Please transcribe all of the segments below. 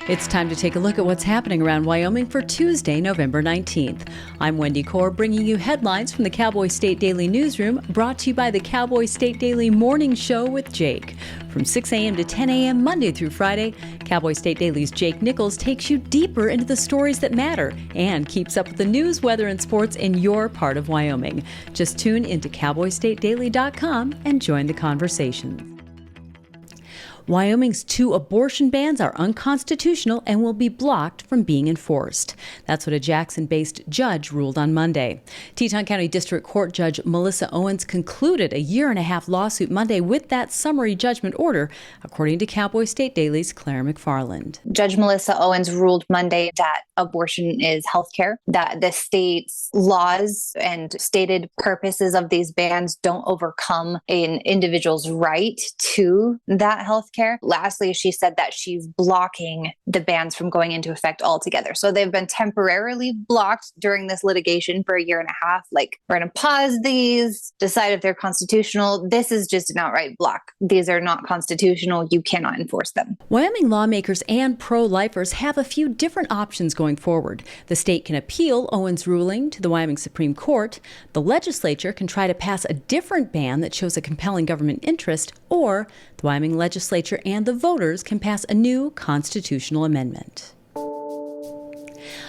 It's time to take a look at what's happening around Wyoming for Tuesday, November 19th. I'm Wendy Corr, bringing you headlines from the Cowboy State Daily newsroom, brought to you by the Cowboy State Daily Morning Show with Jake. From 6 a.m. to 10 a.m. Monday through Friday, Cowboy State Daily's Jake Nichols takes you deeper into the stories that matter and keeps up with the news, weather, and sports in your part of Wyoming. Just tune into cowboystatedaily.com and join the conversation. Wyoming's 2 abortion bans are unconstitutional and will be blocked from being enforced. That's what a Jackson-based judge ruled on Monday. Teton County District Court Judge Melissa Owens concluded a year-and-a-half lawsuit Monday with that summary judgment order, according to Cowboy State Daily's Claire McFarland. Judge Melissa Owens ruled Monday that abortion is healthcare, that the state's laws and stated purposes of these bans don't overcome an individual's right to that healthcare. Lastly, she said that she's blocking the bans from going into effect altogether. So they've been temporarily blocked during this litigation for a year and a half. Like, we're going to pause these, decide if they're constitutional. This is just an outright block. These are not constitutional. You cannot enforce them. Wyoming lawmakers and pro-lifers have a few different options going forward. The state can appeal Owens' ruling to the Wyoming Supreme Court. The legislature can try to pass a different ban that shows a compelling government interest, or the Wyoming legislature and the voters can pass a new constitutional amendment.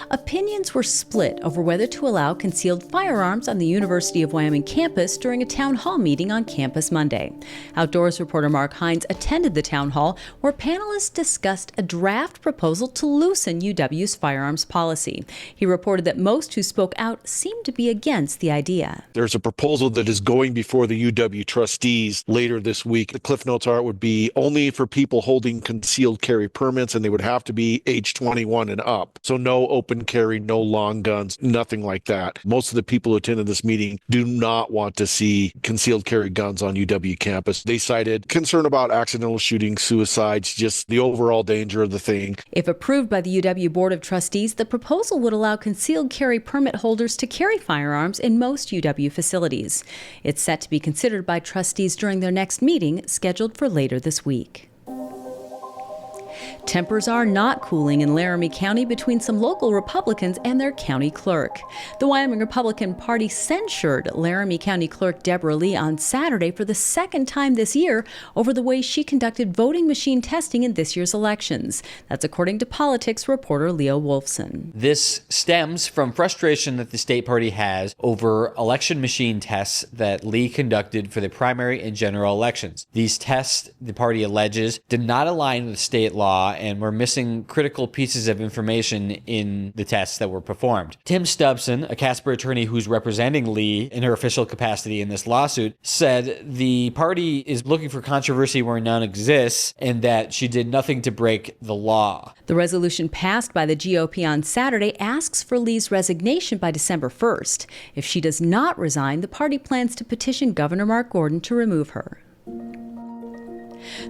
Opinions were split over whether to allow concealed firearms on the University of Wyoming campus during a town hall meeting on campus Monday. Outdoors reporter Mark Hines attended the town hall where panelists discussed a draft proposal to loosen UW's firearms policy. He reported that most who spoke out seemed to be against the idea. There's a proposal that is going before the UW trustees later this week. The Cliff Notes are it would be only for people holding concealed carry permits, and they would have to be age 21 and up. So no open carry, no long guns, nothing like that. Most of the people who attended this meeting do not want to see concealed carry guns on UW campus. They cited concern about accidental shootings, suicides, just the overall danger of the thing. If approved by the UW Board of Trustees, the proposal would allow concealed carry permit holders to carry firearms in most UW facilities. It's set to be considered by trustees during their next meeting, scheduled for later this week. Tempers are not cooling in Laramy County between some local Republicans and their county clerk. The Wyoming Republican Party censured Laramy County Clerk Deborah Lee on Saturday for the second time this year over the way she conducted voting machine testing in this year's elections. That's according to politics reporter Leo Wolfson. This stems from frustration that the state party has over election machine tests that Lee conducted for the primary and general elections. These tests, the party alleges, did not align with state law and were missing critical pieces of information in the tests that were performed. Tim Stubson, a Casper attorney who's representing Lee in her official capacity in this lawsuit, said the party is looking for controversy where none exists and that she did nothing to break the law. The resolution passed by the GOP on Saturday asks for Lee's resignation by December 1st. If she does not resign, the party plans to petition Governor Mark Gordon to remove her.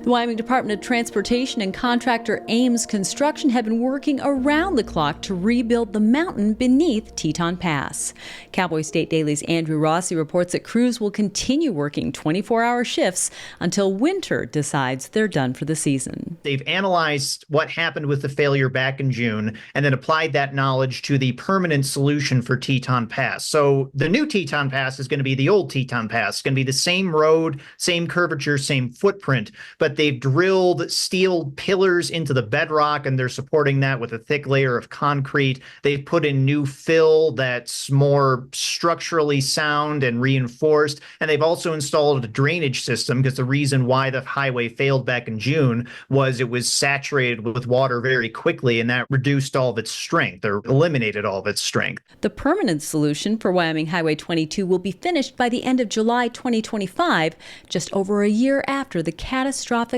The Wyoming Department of Transportation and contractor Ames Construction have been working around the clock to rebuild the mountain beneath Teton Pass. Cowboy State Daily's Andrew Rossi reports that crews will continue working 24-hour shifts until winter decides they're done for the season. They've analyzed what happened with the failure back in June and then applied that knowledge to the permanent solution for Teton Pass. So the new Teton Pass is going to be the old Teton Pass. It's going to be the same road, same curvature, same footprint. But they've drilled steel pillars into the bedrock, and they're supporting that with a thick layer of concrete. They've put in new fill that's more structurally sound and reinforced. And they've also installed a drainage system, because the reason why the highway failed back in June was it was saturated with water very quickly, and that reduced all of its strength, or eliminated all of its strength. The permanent solution for Wyoming Highway 22 will be finished by the end of July 2025, just over a year after the catastrophic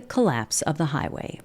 collapse of the highway.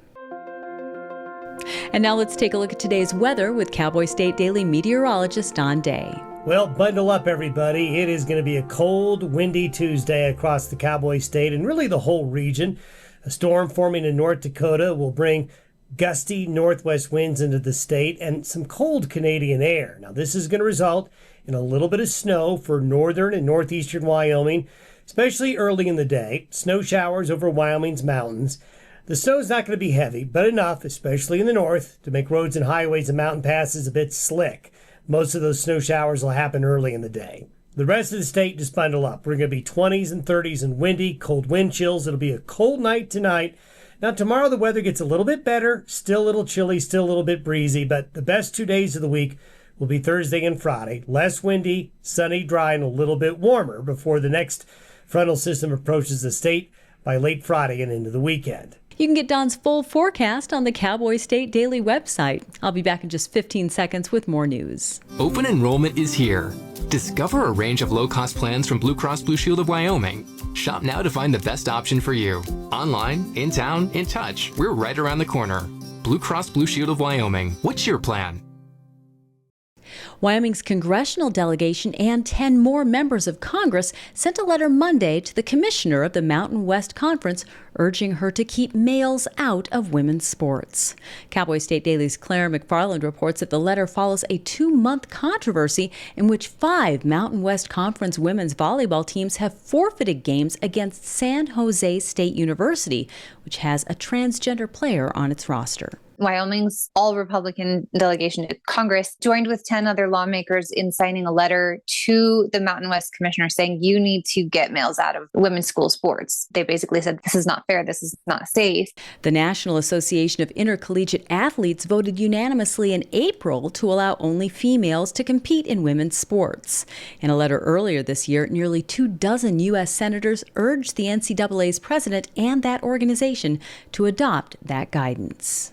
And now let's take a look at today's weather with Cowboy State Daily meteorologist Don Day. Well, bundle up, everybody. It is going to be a cold, windy Tuesday across the Cowboy State and really the whole region. A storm forming in North Dakota will bring gusty northwest winds into the state and some cold Canadian air. Now, this is going to result in a little bit of snow for northern and northeastern Wyoming, especially early in the day. Snow showers over Wyoming's mountains. The snow's not going to be heavy, but enough, especially in the north, to make roads and highways and mountain passes a bit slick. Most of those snow showers will happen early in the day. The rest of the state, just bundle up. We're going to be 20s and 30s and windy, cold wind chills. It'll be a cold night tonight. Now, tomorrow the weather gets a little bit better, still a little chilly, still a little bit breezy, but the best 2 days of the week will be Thursday and Friday. Less windy, sunny, dry, and a little bit warmer before the next frontal system approaches the state by late Friday and into the weekend. You can get Don's full forecast on the Cowboy State Daily website. I'll be back in just 15 seconds with more news. Open enrollment is here. Discover a range of low-cost plans from Blue Cross Blue Shield of Wyoming. Shop now to find the best option for you. Online, in town, in touch. We're right around the corner. Blue Cross Blue Shield of Wyoming. What's your plan? Wyoming's congressional delegation and 10 more members of Congress sent a letter Monday to the commissioner of the Mountain West Conference urging her to keep males out of women's sports. Cowboy State Daily's Claire McFarland reports that the letter follows a 2-month controversy in which 5 Mountain West Conference women's volleyball teams have forfeited games against San Jose State University, which has a transgender player on its roster. Wyoming's all-Republican delegation to Congress joined with 10 other lawmakers in signing a letter to the Mountain West Commissioner saying you need to get males out of women's school sports. They basically said this is not fair, this is not safe. The National Association of Intercollegiate Athletes voted unanimously in April to allow only females to compete in women's sports. In a letter earlier this year, nearly 24 U.S. senators urged the NCAA's president and that organization to adopt that guidance.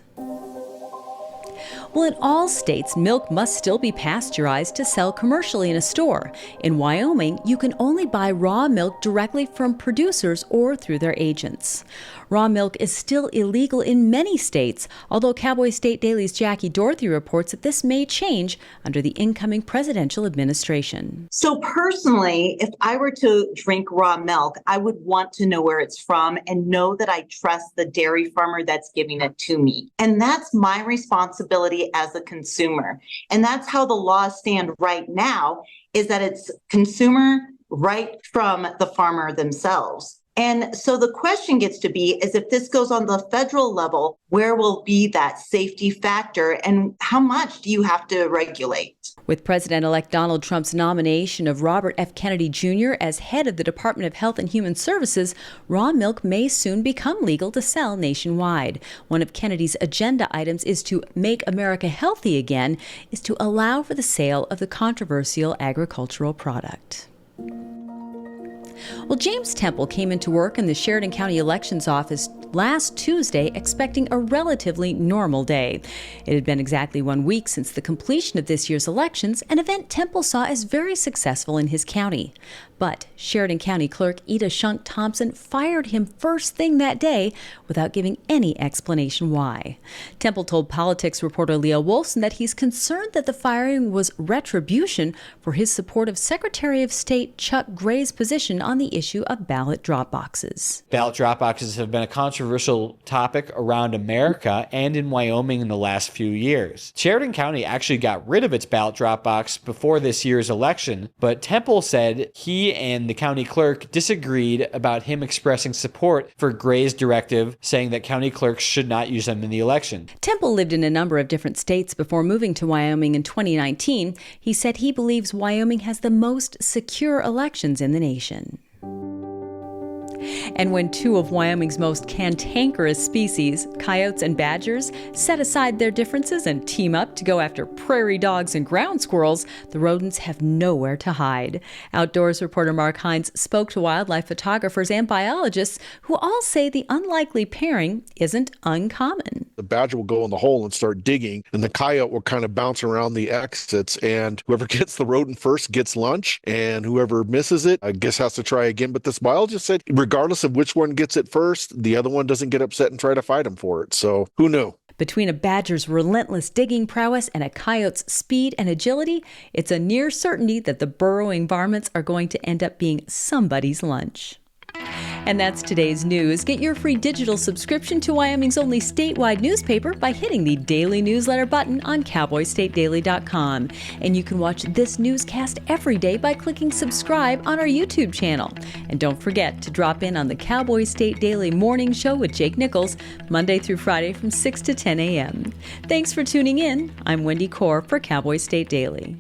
Well, in all states, milk must still be pasteurized to sell commercially in a store. In Wyoming, you can only buy raw milk directly from producers or through their agents. Raw milk is still illegal in many states, although Cowboy State Daily's Jackie Dorothy reports that this may change under the incoming presidential administration. So personally, if I were to drink raw milk, I would want to know where it's from and know that I trust the dairy farmer that's giving it to me. And that's my responsibility as a consumer. And that's how the laws stand right now, is that it's consumer right from the farmer themselves. And so the question gets to be is if this goes on the federal level, where will be that safety factor and how much do you have to regulate? With President-elect Donald Trump's nomination of Robert F. Kennedy Jr. as head of the Department of Health and Human Services, raw milk may soon become legal to sell nationwide. One of Kennedy's agenda items is to make America healthy again, is to allow for the sale of the controversial agricultural product. Well, James Temple came into work in the Sheridan County Elections Office last Tuesday expecting a relatively normal day. It had been exactly 1 week since the completion of this year's elections, an event Temple saw as very successful in his county. But Sheridan County Clerk Ida Shunk Thompson fired him first thing that day without giving any explanation why. Temple told politics reporter Leah Wolfson that he's concerned that the firing was retribution for his support of Secretary of State Chuck Gray's position on the issue of ballot drop boxes. Ballot drop boxes have been a controversial topic around America and in Wyoming in the last few years. Sheridan County actually got rid of its ballot drop box before this year's election, but Temple said he and the county clerk disagreed about him expressing support for Gray's directive, saying that county clerks should not use them in the election. Temple lived in a number of different states before moving to Wyoming in 2019. He said he believes Wyoming has the most secure elections in the nation. And when 2 of Wyoming's most cantankerous species, coyotes and badgers, set aside their differences and team up to go after prairie dogs and ground squirrels, the rodents have nowhere to hide. Outdoors reporter Mark Hines spoke to wildlife photographers and biologists who all say the unlikely pairing isn't uncommon. The badger will go in the hole and start digging, and the coyote will kind of bounce around the exits, and whoever gets the rodent first gets lunch, and whoever misses it, I guess, has to try again. But this biologist said regardless of which one gets it first, the other one doesn't get upset and try to fight him for it. So who knew? Between a badger's relentless digging prowess and a coyote's speed and agility, it's a near certainty that the burrowing varmints are going to end up being somebody's lunch. And that's today's news. Get your free digital subscription to Wyoming's only statewide newspaper by hitting the daily newsletter button on cowboystatedaily.com. And you can watch this newscast every day by clicking subscribe on our YouTube channel. And don't forget to drop in on the Cowboy State Daily Morning Show with Jake Nichols, Monday through Friday from 6 to 10 a.m. Thanks for tuning in. I'm Wendy Corr for Cowboy State Daily.